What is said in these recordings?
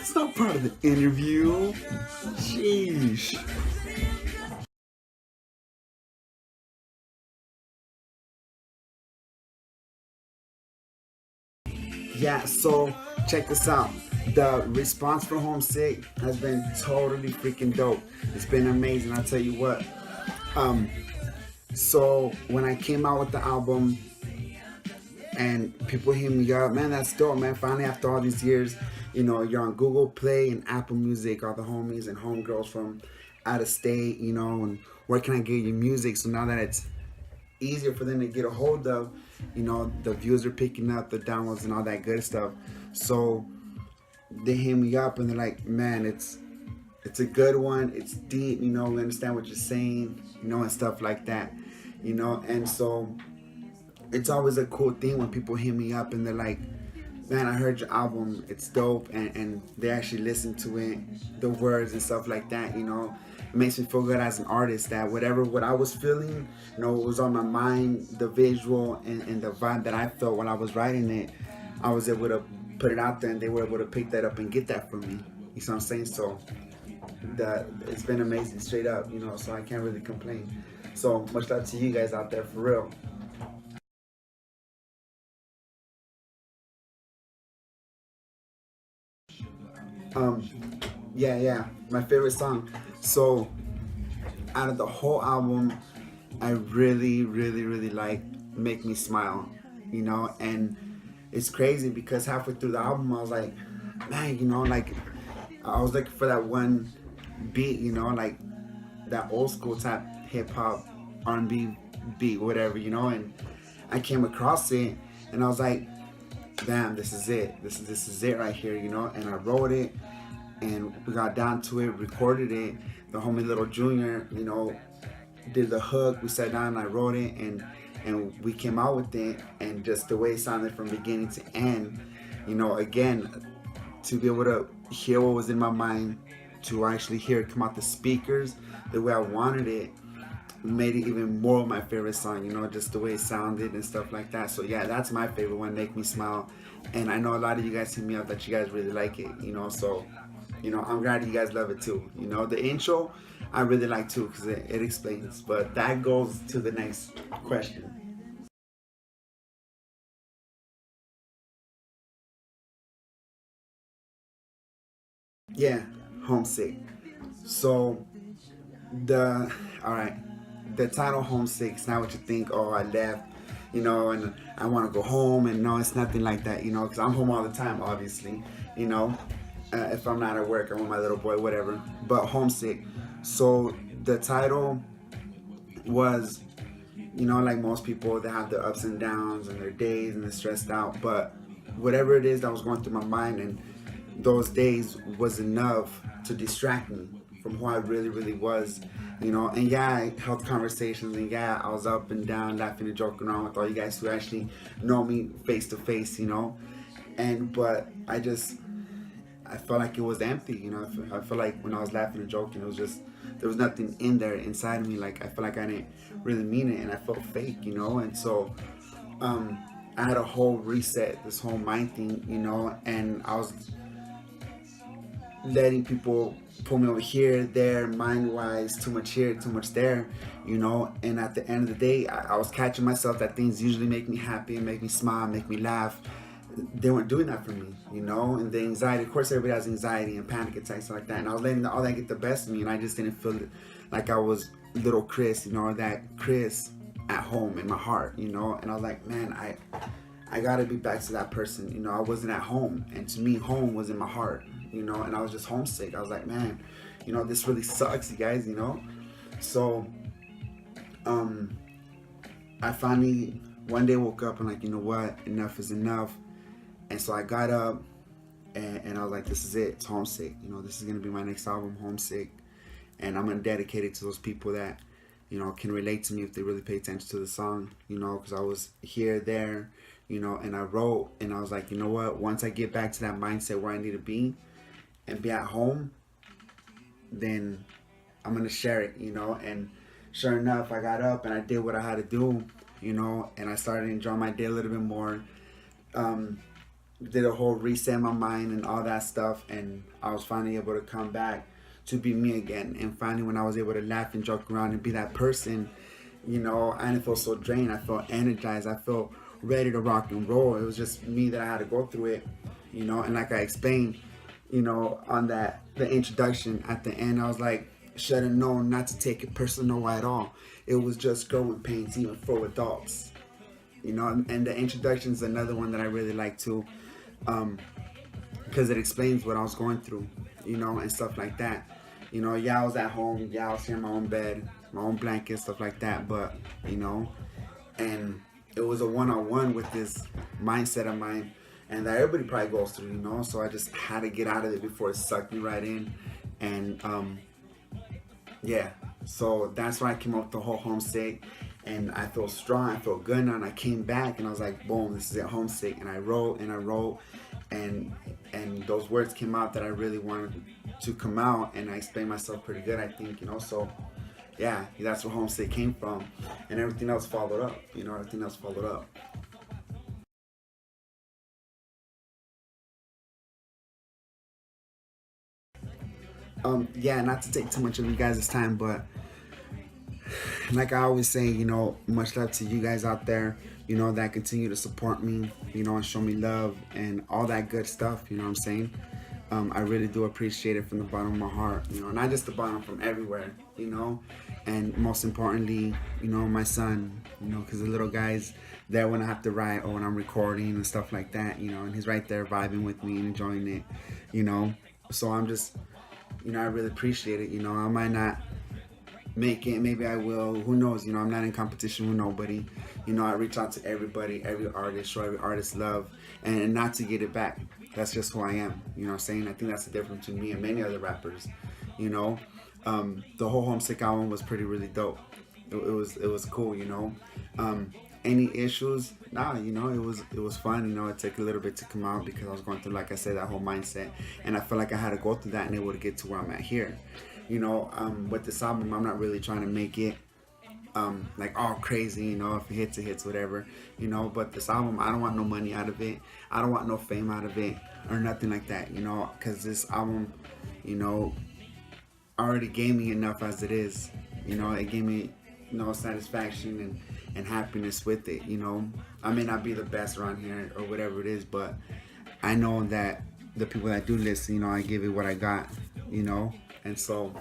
It's not part of the interview. Sheesh. Yeah, so check this out. The response for Homesick has been totally freaking dope. It's been amazing. I'll tell you what. Um, so when I came out with the album and people hit me up, man, that's dope, man. Finally, after all these years, you're on Google Play and Apple Music, all the homies and homegirls from out of state, and where can I get your music? So now that it's easier for them to get a hold of, the views are picking up, the downloads and all that good stuff. So they hit me up and they're like, man, it's a good one, it's deep, we understand what you're saying, and stuff like that, and so it's always a cool thing when people hit me up and they're like, man, I heard your album, it's dope, and they actually listen to it, the words and stuff like that, it makes me feel good as an artist that what I was feeling, was on my mind, the visual and the vibe that I felt when I was writing it, I was able to put it out there and they were able to pick that up and get that from me. You see what I'm saying? So it's been amazing, straight up, so I can't really complain. So much love to you guys out there, for real. Um, yeah, my favorite song. So out of the whole album, I really, really, really like Make Me Smile, and it's crazy because halfway through the album, I was like, man, like I was looking for that one beat, like that old school type hip hop, R&B beat, whatever, and I came across it, and I was like, damn, this is it. This is it right here, and I wrote it, and we got down to it, recorded it. The homie Little Junior, did the hook. We sat down and I wrote it, and we came out with it, and just the way it sounded from beginning to end, again, to be able to hear what was in my mind, to actually hear it come out the speakers the way I wanted it, made it even more of my favorite song, just the way it sounded and stuff like that. So yeah, that's my favorite one, Make Me Smile. And I know a lot of you guys hit me up that you guys really like it, so I'm glad you guys love it too. The intro I really like too because it explains. But that goes to the next question. Yeah, Homesick. So the all right, the title Homesick is not what you think. Oh, I left, and I want to go home. And no, it's nothing like that. Because I'm home all the time, obviously. You know, if I'm not at work, I'm with my little boy, whatever. But Homesick. So the title was, like most people, they have their ups and downs and their days and they're stressed out. But whatever it is that was going through my mind and those days was enough to distract me from who I really, really was, And yeah, I held conversations, and yeah, I was up and down, laughing and joking around with all you guys who actually know me face to face, And but I felt like it was empty, I felt like when I was laughing and joking, it was just there was nothing in there inside of me. Like I felt like I didn't really mean it, and I felt fake, And so I had a whole reset, this whole mind thing, and I was letting people pull me over here, there, mind wise, too much here, too much there, And at the end of the day, I was catching myself that things usually make me happy, make me smile, make me laugh. They weren't doing that for me, And the anxiety, of course, everybody has anxiety and panic attacks and like that. And I was letting all that get the best of me, and I just didn't feel it like I was little Chris, or that Chris at home in my heart, And I was like, man, I gotta be back to that person. I wasn't at home, and to me, home was in my heart, And I was just homesick. I was like, man, this really sucks, you guys, So, I finally one day woke up and like, what, enough is enough. And so I got up and I was like, this is it. It's Homesick. This is gonna be my next album, Homesick, and I'm gonna dedicate it to those people that can relate to me if they really pay attention to the song. Because I was here, there, and I wrote, and I was like, what? Once I get back to that mindset where I need to be and be at home, then I'm gonna share it, And sure enough, I got up and I did what I had to do, And I started enjoying my day a little bit more. Um, did a whole reset in my mind and all that stuff, and I was finally able to come back to be me again. And finally, when I was able to laugh and joke around and be that person, I didn't feel so drained. I felt energized. I felt ready to rock and roll. It was just me that I had to go through it, and like I explained, on the introduction at the end, I was like, should have known not to take it personal at all. It was just growing pains, even for adults, and the introduction is another one that I really like too, because it explains what I was going through, and stuff like that. Yeah, I was at home. Yeah, I was here in my own bed, my own blanket, stuff like that. But, and it was a one-on-one with this mindset of mine, and that everybody probably goes through, So I just had to get out of it before it sucked me right in. And, yeah, so that's why I came up with the whole homesick. And I felt strong, I felt good now, and I came back and I was like, boom, this is it, homesick. And I wrote and I wrote, and those words came out that I really wanted to come out, and I explained myself pretty good, I think, so yeah, that's where homesick came from, and everything else followed up, everything else followed up. Yeah, not to take too much of you guys' time, but like I always say, much love to you guys out there, that continue to support me, and show me love and all that good stuff, what I'm saying? I really do appreciate it from the bottom of my heart, not just the bottom, from everywhere, and most importantly, my son, because the little guy's there when I have to write or when I'm recording and stuff like that, and he's right there vibing with me and enjoying it, so I'm just, I really appreciate it, I might not make it, maybe I will, who knows, I'm not in competition with nobody, I reach out to everybody, every artist, show every artist love, and not to get it back. That's just who I am, what I'm saying? I think that's the difference between me and many other rappers, the whole Homesick album was really dope. It was cool, any issues? Nah, it was fun, it took a little bit to come out because I was going through, like I said, that whole mindset, and I felt like I had to go through that in order to get to where I'm at here. With this album, I'm not really trying to make it like all crazy, if it hits, it hits, whatever, but this album, I don't want no money out of it, I don't want no fame out of it, or nothing like that, because this album, already gave me enough as it is, it gave me, satisfaction and happiness with it, I may not be the best around here or whatever it is, but I know that the people that do listen, I give it what I got, and so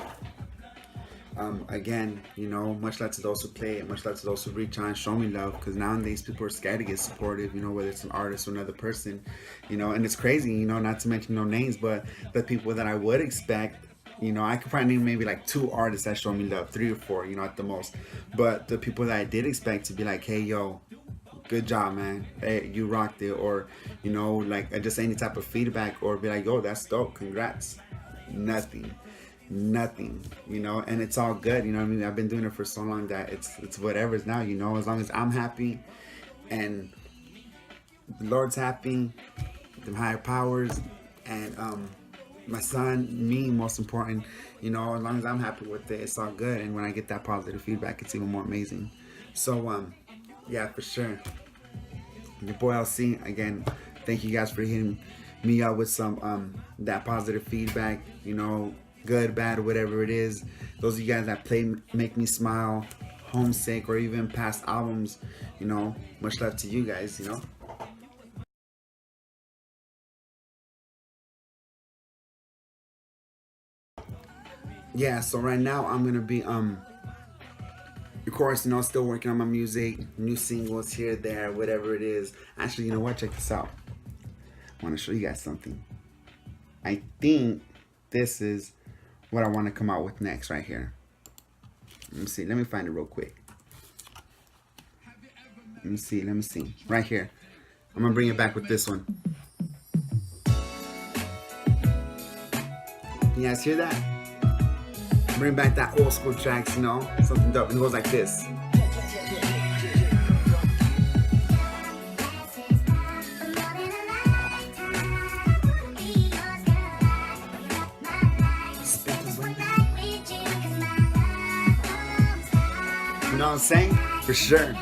again, much love to those who play it, much love to those who reach out and show me love, because nowadays people are scared to get supportive, whether it's an artist or another person, and it's crazy, not to mention no names, but the people that I would expect, I could probably name maybe like 2 artists that show me love, 3 or 4, at the most, but the people that I did expect to be like, hey, yo, good job, man, hey, you rocked it, or, like just any type of feedback, or be like, yo, that's dope, congrats, nothing, and it's all good, I mean, I've been doing it for so long that it's whatever's now, as long as I'm happy and the Lord's happy, the higher powers, and my son, me, most important, as long as I'm happy with it, it's all good, and when I get that positive feedback, it's even more amazing. So yeah, for sure, your boy LC, again, thank you guys for hitting me up with some that positive feedback, good, bad, whatever it is. Those of you guys that play Make Me Smile, Homesick, or even past albums, much love to you guys, Yeah, so right now I'm gonna be of course, still working on my music, new singles here, there, whatever it is. Actually, you know what, check this out. I want to show you guys something. I think this is what I want to come out with next right here. Let me see, let me find it real quick. Let me see, right here. I'm gonna bring it back with this one. You guys hear that? Bring back that old school tracks, something dope, and it goes like this. You know what I'm saying? For sure.